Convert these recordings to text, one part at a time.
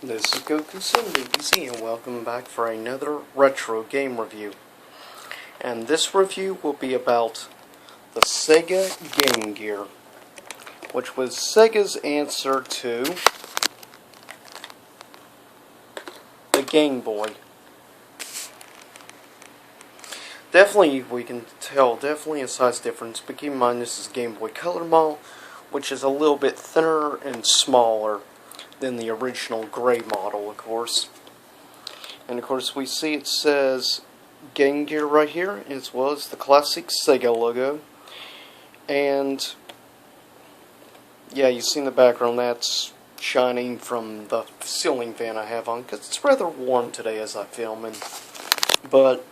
This is Goku7BBC and welcome back for another retro game review. And this review will be about the Sega Game Gear, which was Sega's answer to the Game Boy. Definitely, we can tell, definitely a size difference, but keep in mind this is Game Boy Color model, which is a little bit thinner and smaller than the original gray model, of course. And of course we see it says Game Gear right here, as well as the classic Sega logo. And yeah, you see in the background that's shining from the ceiling fan I have on, because it's rather warm today as I film. But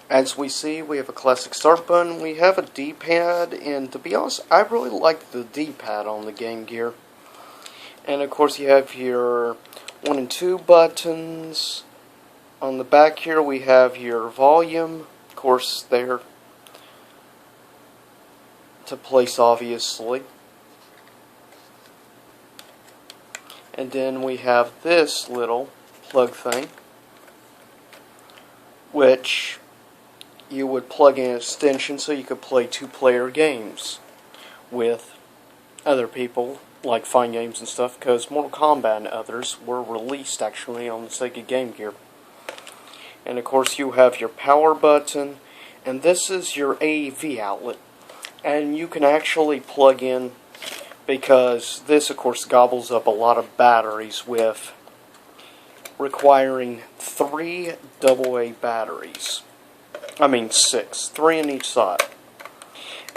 as we see, we have a classic start button, we have a D-pad, and to be honest, I really like the D-pad on the Game Gear. And of course you have your 1 and 2 buttons. On the back here we have your volume, of course there to place obviously. And then we have this little plug thing, which you would plug in an extension so you could play 2-player games with other people, like Fine Games and stuff, because Mortal Kombat and others were released actually on the Sega Game Gear. And of course you have your power button, and this is your AV outlet. And you can actually plug in, because this of course gobbles up a lot of batteries, with requiring 3 AA batteries. I mean 6, 3 on each side.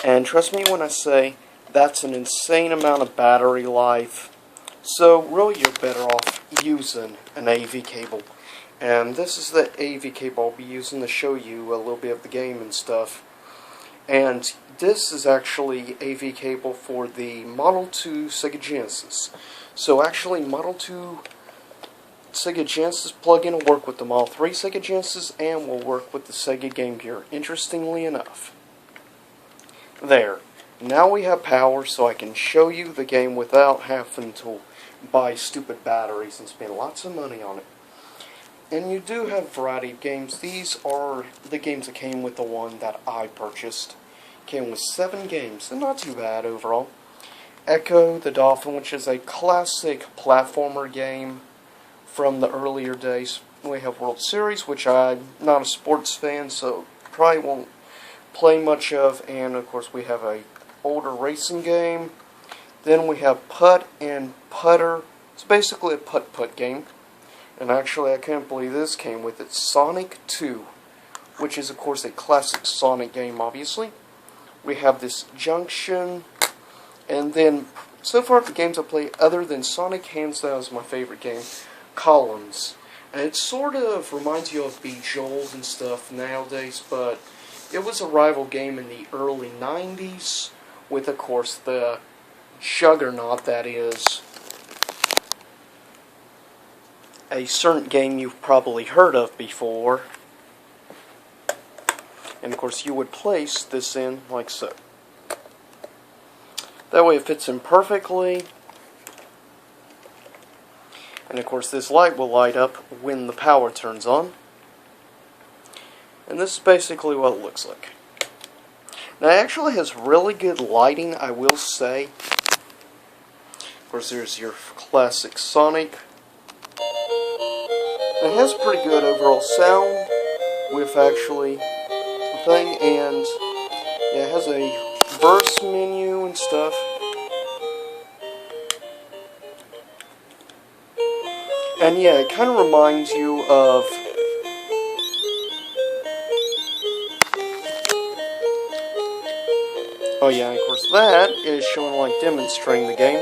And trust me when I say that's an insane amount of battery life. So really you're better off using an AV cable. And this is the AV cable I'll be using to show you a little bit of the game and stuff. And this is actually AV cable for the Model 2 Sega Genesis. So actually Model 2 Sega Genesis plug-in will work with the Model 3 Sega Genesis and will work with the Sega Game Gear, interestingly enough. There. Now we have power, so I can show you the game without having to buy stupid batteries and spend lots of money on it. And you do have a variety of games. These are the games that came with the one that I purchased. Came with 7 games, and not too bad overall. Echo the Dolphin, which is a classic platformer game from the earlier days. We have World Series, which I'm not a sports fan, so probably won't play much of. And of course we have a older racing game. Then we have Putt and Putter. It's basically a putt-putt game. And actually I can't believe this came with it. Sonic 2, which is of course a classic Sonic game obviously. We have this Junction. And then so far the games I play other than Sonic, hands down is my favorite game, Columns. And it sort of reminds you of Bejeweled and stuff nowadays, but it was a rival game in the early 90s. With, of course, the juggernaut that is a certain game you've probably heard of before. And, of course, you would place this in like so. That way it fits in perfectly. And, of course, this light will light up when the power turns on. And this is basically what it looks like. Now, it actually has really good lighting, I will say. Of course, there's your classic Sonic. It has pretty good overall sound with actually the thing, and yeah, it has a burst menu and stuff. And yeah, it kind of reminds you of oh yeah, and of course that is showing like demonstrating the game.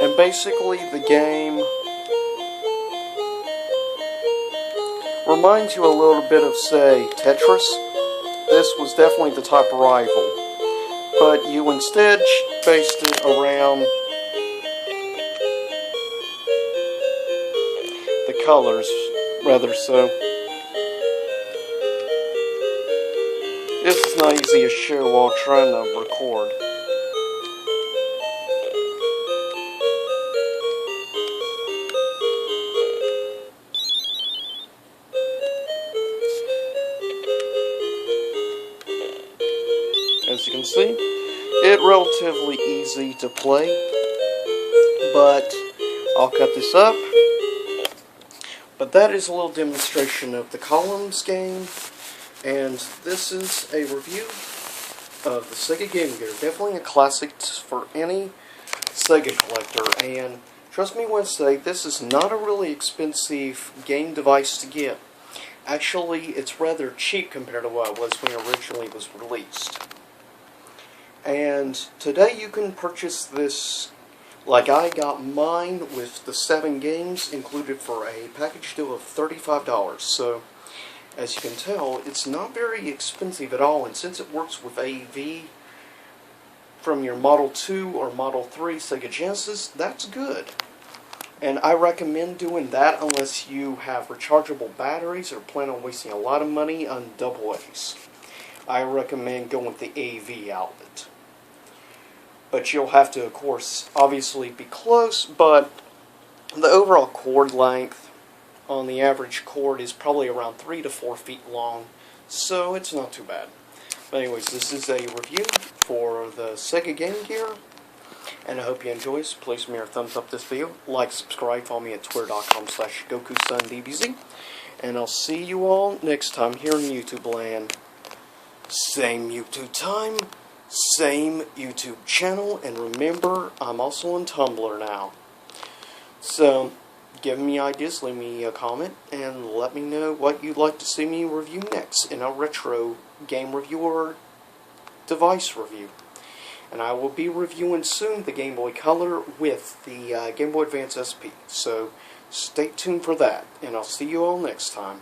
And basically the game reminds you a little bit of, say, Tetris. This was definitely the type of rival. But you instead based it around the colors, rather so. This is not easy to show while trying to record. it relatively easy to play, but I'll cut this up. But that is a little demonstration of the Columns game, and this is a review of the Sega Game Gear. Definitely a classic for any Sega collector, and trust me when I say this is not a really expensive game device to get. Actually, it's rather cheap compared to what it was when it originally was released. And today you can purchase this, like I got mine with the 7 games included for a package deal of $35. So, as you can tell, it's not very expensive at all, and since it works with AV from your Model 2 or Model 3 Sega Genesis, that's good. And I recommend doing that unless you have rechargeable batteries or plan on wasting a lot of money on AA's. I recommend going with the AV outlet. But you'll have to, of course, obviously be close, but the overall cord length on the average cord is probably around 3 to 4 feet long, so it's not too bad. But anyways, this is a review for the Sega Game Gear, and I hope you enjoy this. Please give me a thumbs up this video, like, subscribe, follow me at twitter.com/GokuSunDBZ, and I'll see you all next time here in YouTube land. Same YouTube time, same YouTube channel, and remember, I'm also on Tumblr now. So, give me ideas, leave me a comment, and let me know what you'd like to see me review next in a retro game review or device review. And I will be reviewing soon the Game Boy Color with the Game Boy Advance SP. So, stay tuned for that, and I'll see you all next time.